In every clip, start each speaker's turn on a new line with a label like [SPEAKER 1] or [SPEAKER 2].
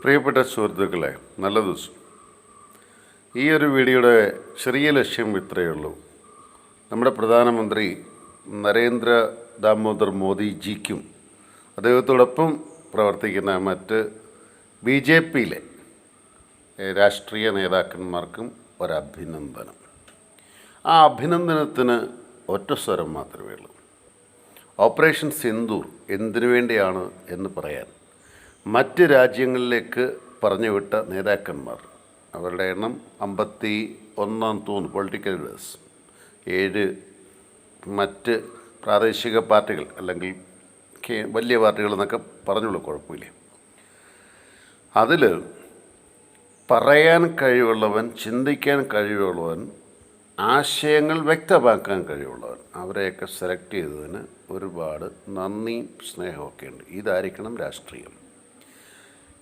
[SPEAKER 1] പ്രിയപ്പെട്ട സുഹൃത്തുക്കളെ, നല്ല ദിവസം. ഈ ഒരു വീഡിയോയുടെ ചെറിയ ലക്ഷ്യം ഇത്രയേ ഉള്ളൂ. നമ്മുടെ പ്രധാനമന്ത്രി നരേന്ദ്ര ദാമോദർ മോദിജിക്കും അദ്ദേഹത്തോടൊപ്പം പ്രവർത്തിക്കുന്ന മറ്റ് BJPയിലെ രാഷ്ട്രീയ നേതാക്കന്മാർക്കും ഒരഭിനന്ദനം. ആ അഭിനന്ദനത്തിന് ഒറ്റ സ്വരം മാത്രമേ ഉള്ളൂ. ഓപ്പറേഷൻ സിന്ദൂർ എന്തിനു വേണ്ടിയാണ് എന്ന് പറയാൻ മറ്റ് രാജ്യങ്ങളിലേക്ക് പറഞ്ഞുവിട്ട നേതാക്കന്മാർ, അവരുടെ എണ്ണം 51 തോന്നുന്നു, പൊളിറ്റിക്കൽ ലീഡേഴ്സ്, 7 മറ്റ് പ്രാദേശിക പാർട്ടികൾ അല്ലെങ്കിൽ വലിയ പാർട്ടികൾ എന്നൊക്കെ പറഞ്ഞുള്ളൂ, കുഴപ്പമില്ല. അതിൽ പറയാൻ കഴിവുള്ളവൻ, ചിന്തിക്കാൻ കഴിവുള്ളവൻ, ആശയങ്ങൾ വ്യക്തമാക്കാൻ കഴിവുള്ളവൻ, അവരെയൊക്കെ സെലക്ട് ചെയ്തതിന് ഒരുപാട് നന്ദിയും സ്നേഹമൊക്കെ ഉണ്ട്. ഇതായിരിക്കണം രാഷ്ട്രീയം.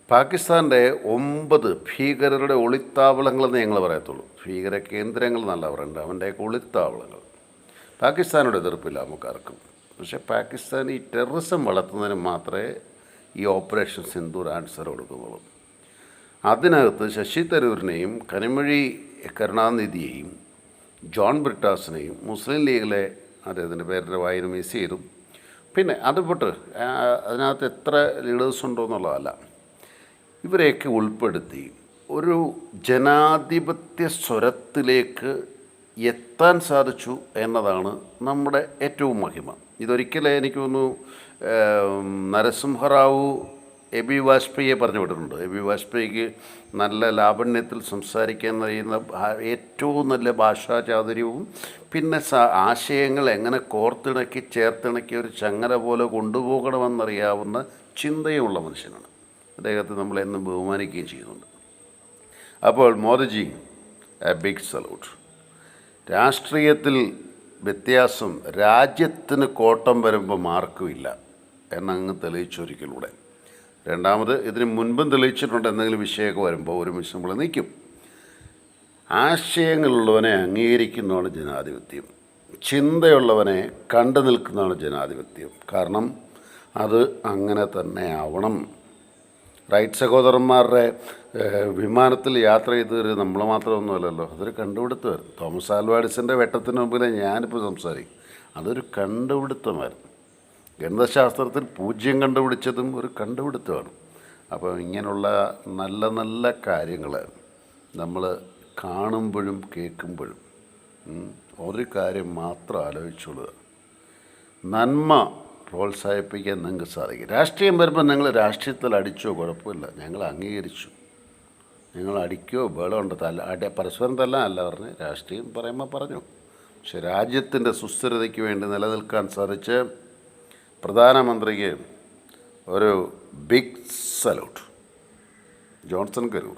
[SPEAKER 1] പാകിസ്ഥാൻ്റെ 9 ഭീകരരുടെ ഒളിത്താവളങ്ങളെന്ന് ഞങ്ങൾ പറയത്തുള്ളൂ. ഭീകര കേന്ദ്രങ്ങൾ എന്നല്ല പറയേണ്ടത്, അവൻ്റെയൊക്കെ ഒളിത്താവളങ്ങൾ. പാകിസ്ഥാനോട് എതിർപ്പില്ല നമുക്കാർക്കും. പക്ഷേ പാകിസ്ഥാൻ ഈ ടെററിസം വളർത്തുന്നതിന് മാത്രമേ ഈ ഓപ്പറേഷൻ സിന്ദൂർ ആൻസർ കൊടുക്കുന്നുള്ളൂ. അതിനകത്ത് ശശി തരൂരിനെയും കനിമൊഴി കരുണാനിധിയെയും ജോൺ ബ്രിട്ടാസിനെയും മുസ്ലിം ലീഗിലെ അദ്ദേഹത്തിൻ്റെ പേരുടെ വായന മിസ് ചെയ്തു. പിന്നെ അതുപോട്ട് അതിനകത്ത് എത്ര ലീഡേഴ്സ് ഉണ്ടോ എന്നുള്ളതല്ല, ഇവരെയൊക്കെ ഉൾപ്പെടുത്തി ഒരു ജനാധിപത്യ സ്വരത്തിലേക്ക് എത്താൻ സാധിച്ചു എന്നതാണ് നമ്മുടെ ഏറ്റവും മഹിമ. ഇതൊരിക്കലും എനിക്ക് തോന്നുന്നു നരസിംഹറാവു എബി വാജ്പേയിയെ പറഞ്ഞു വിട്ടിട്ടുണ്ട്. എബി വാജ്പേയിക്ക് നല്ല ലാവണ്യത്തിൽ സംസാരിക്കാൻ കഴിയുന്ന ഏറ്റവും നല്ല ഭാഷാ ചാതുര്യവും പിന്നെ ആശയങ്ങൾ എങ്ങനെ കോർത്തിണക്കി ചേർത്തിണക്കി ഒരു ചങ്ങല പോലെ കൊണ്ടുപോകണമെന്നറിയാവുന്ന ചിന്തയുമുള്ള മനുഷ്യനാണ്. അദ്ദേഹത്തെ നമ്മളെന്നും ബഹുമാനിക്കുകയും ചെയ്യുന്നുണ്ട്. അപ്പോൾ മോദിജി, എ ബിഗ് സല്യൂട്ട്. രാഷ്ട്രീയത്തിൽ വ്യത്യാസം രാജ്യത്തിന് കോട്ടം വരുമ്പോൾ മാർക്കുമില്ല എന്നങ്ങ് തെളിയിച്ചൊരിക്കലൂടെ. രണ്ടാമത്, ഇതിന് മുൻപും തെളിയിച്ചിട്ടുണ്ട്, എന്തെങ്കിലും വിഷയമൊക്കെ വരുമ്പോൾ ഒരുമിച്ച് നമ്മൾ നിൽക്കും. ആശയങ്ങളുള്ളവനെ അംഗീകരിക്കുന്നതാണ് ജനാധിപത്യം. ചിന്തയുള്ളവനെ കണ്ടു നിൽക്കുന്നതാണ് ജനാധിപത്യം. കാരണം അത് അങ്ങനെ തന്നെ ആവണം. റൈറ്റ് സഹോദരന്മാരുടെ വിമാനത്തിൽ യാത്ര ചെയ്തവർ നമ്മൾ മാത്രമൊന്നുമല്ലല്ലോ, അതൊരു കണ്ടുപിടുത്തമായിരുന്നു. തോമസ് ആൽവാ എഡിസൻ്റെ വെട്ടത്തിന് മുമ്പിൽ ഞാനിപ്പോൾ സംസാരിക്കും. അതൊരു കണ്ടുപിടുത്തമായിരുന്നു. ഗണിതശാസ്ത്രത്തിൽ 0 കണ്ടുപിടിച്ചതും ഒരു കണ്ടുപിടുത്തമാണ്. അപ്പോൾ ഇങ്ങനെയുള്ള നല്ല നല്ല കാര്യങ്ങൾ നമ്മൾ കാണുമ്പോഴും കേൾക്കുമ്പോഴും ഒരു കാര്യം മാത്രം ആലോചിച്ചുകൊള്ളുക: നന്മ പ്രോത്സാഹിപ്പിക്കാൻ നിങ്ങൾക്ക് സാധിക്കും. രാഷ്ട്രീയം വരുമ്പോൾ നിങ്ങൾ രാഷ്ട്രീയത്തിൽ അടിച്ചോ കുഴപ്പമില്ല, ഞങ്ങൾ അംഗീകരിച്ചു. നിങ്ങൾ അടിക്കോ ബഹളമുണ്ട്, പരസ്പരം തല്ലാൻ അല്ല പറഞ്ഞ്, രാഷ്ട്രീയം പറയുമ്പോൾ പറഞ്ഞു. പക്ഷെ രാജ്യത്തിൻ്റെ സുസ്ഥിരതയ്ക്ക് വേണ്ടി നിലനിൽക്കാൻ സാധിച്ച് പ്രധാനമന്ത്രിക്ക് ഒരു ബിഗ് സല്യൂട്ട്. ജോൺസൺ കരൂർ.